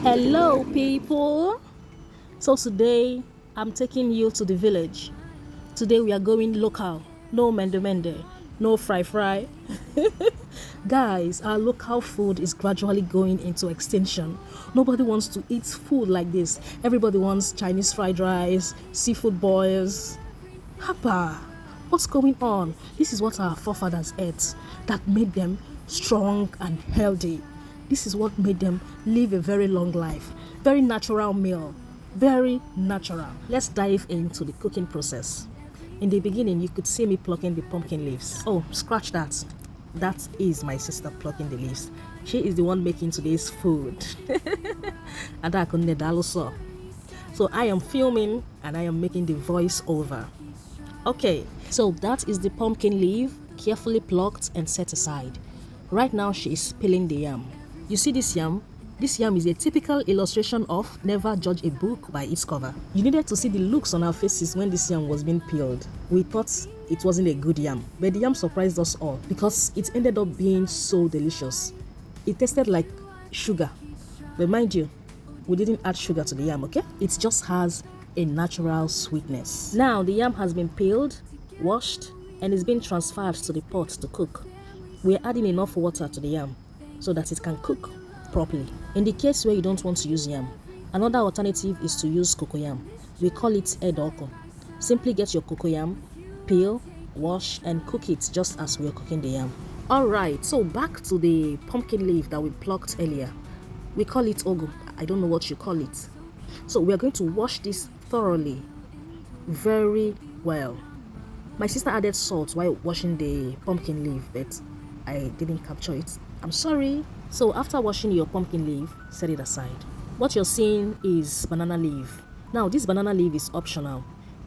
Hello, people. So today I'm taking you to the village. Today we are going local. No mende, no fry. Guys, our local food is gradually going into extinction. Nobody wants to eat food like this. Everybody wants Chinese fried rice, seafood boils. Hapa, what's going on? This is what our forefathers ate that made them strong and healthy. This is what made them live a very long life. Very natural meal. Very natural. Let's dive into the cooking process. In the beginning, you could see me plucking the pumpkin leaves. Oh, scratch that. That is my sister plucking the leaves. She is the one making today's food. So I am filming and I am making the voice over. Okay, so that is the pumpkin leaf, carefully plucked and set aside. Right now she is peeling the yam. You see this yam? This yam is a typical illustration of never judge a book by its cover. You needed to see the looks on our faces when this yam was being peeled. We thought it wasn't a good yam, but the yam surprised us all because it ended up being so delicious. It tasted like sugar, but mind you, we didn't add sugar to the yam, okay? It just has a natural sweetness. Now the yam has been peeled, washed, and is being transferred to the pot to cook. We're adding enough water to the yam so that it can cook properly. In the case where you don't want to use yam, another alternative is to use cocoyam. We call it edoko. Simply get your cocoyam, peel, wash, and cook it just as we are cooking the yam. Alright, so back to the pumpkin leaf that we plucked earlier. We call it ogu. I don't know what you call it. So we are going to wash this thoroughly, very well. My sister added salt while washing the pumpkin leaf, but I didn't capture it. I'm sorry. So after washing your pumpkin leaf, set it aside. What you're seeing is banana leaf. Now this banana leaf is optional.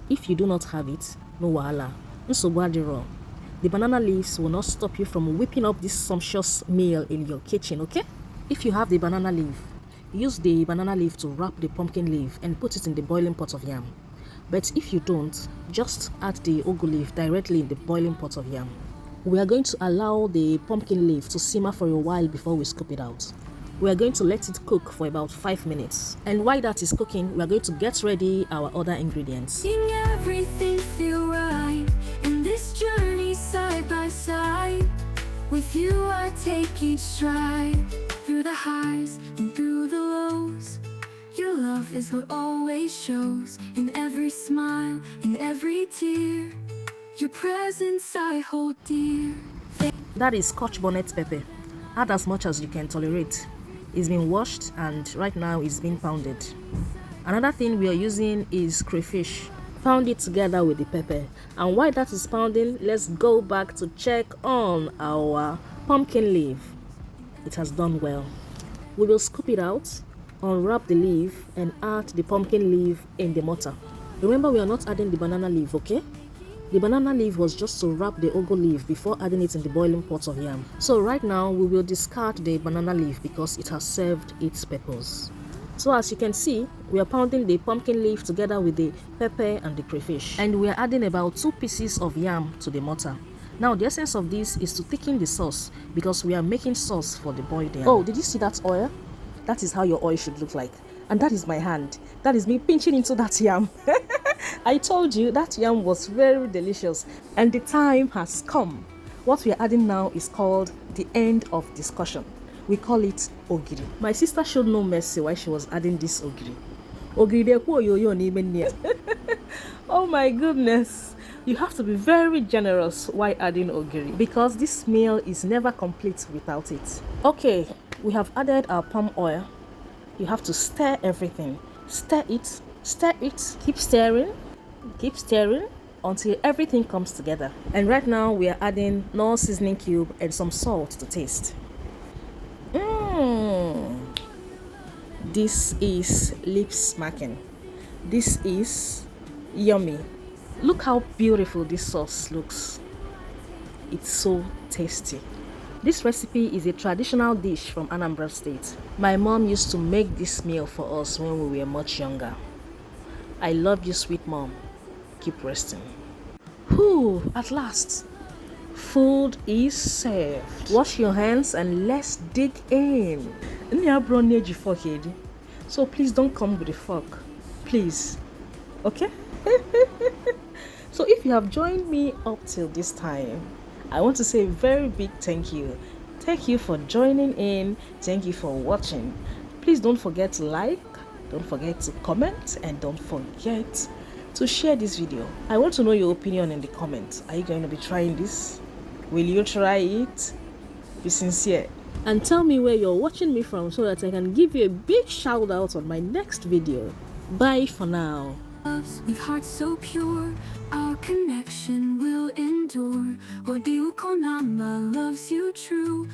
If you do not have it, no wahala. The banana leaves will not stop you from whipping up this sumptuous meal in your kitchen, okay? If you have the banana leaf, use the banana leaf to wrap the pumpkin leaf and put it in the boiling pot of yam. But if you don't, just add the ugu leaf directly in the boiling pot of yam. We are going to allow the pumpkin leaf to simmer for a while before we scoop it out. We are going to let it cook for about 5 minutes. And while that is cooking, we are going to get ready our other ingredients. Making everything feel right in this journey side by side. With you I take each stride, through the highs and through the lows. Your love is what always shows, in every smile, in every tear. Your presence I hold dear. That is scotch bonnet pepper. Add as much as you can tolerate. It's been washed and right now it's being pounded. Another thing we are using is crayfish. Pound it together with the pepper. And while that is pounding, let's go back to check on our pumpkin leaf. It has done well. We will scoop it out, unwrap the leaf, and add the pumpkin leaf in the mortar. Remember, we are not adding the banana leaf, okay? The banana leaf was just to wrap the ugu leaf before adding it in the boiling pot of yam. So right now we will discard the banana leaf because it has served its purpose. So as you can see, we are pounding the pumpkin leaf together with the pepper and the crayfish. And we are adding about 2 pieces of yam to the mortar. Now the essence of this is to thicken the sauce because we are making sauce for the boiled yam. Oh, did you see that oil? That is how your oil should look like. And that is my hand. That is me pinching into that yam. I told you that yam was very delicious and the time has come. What we are adding now is called the end of discussion. We call it ogiri. My sister showed no mercy while she was adding this ogiri. Oh my goodness. You have to be very generous while adding ogiri because this meal is never complete without it. Okay, we have added our palm oil. You have to stir everything. Stir it, keep stirring until everything comes together. And right now we are adding no seasoning cube and some salt to taste. This is lip smacking. This is yummy. Look how beautiful this sauce looks. It's so tasty. This recipe is a traditional dish from Anambra State. My mom used to make this meal for us when we were much younger. I love you, sweet mom. Keep resting. Whew, at last. Food is served. Wash your hands and let's dig in. So please don't come with a fork. Please. Okay? So if you have joined me up till this time, I want to say a very big thank you. Thank you for joining in. Thank you for watching. Please don't forget to like, don't forget to comment, and don't forget to share this video. I want to know your opinion in the comments. Are you going to be trying this? Will you try it? Be sincere. And tell me where you're watching me from so that I can give you a big shout out on my next video. Bye for now. With hearts so pure, our connection will endure. Odiukonamba loves you true.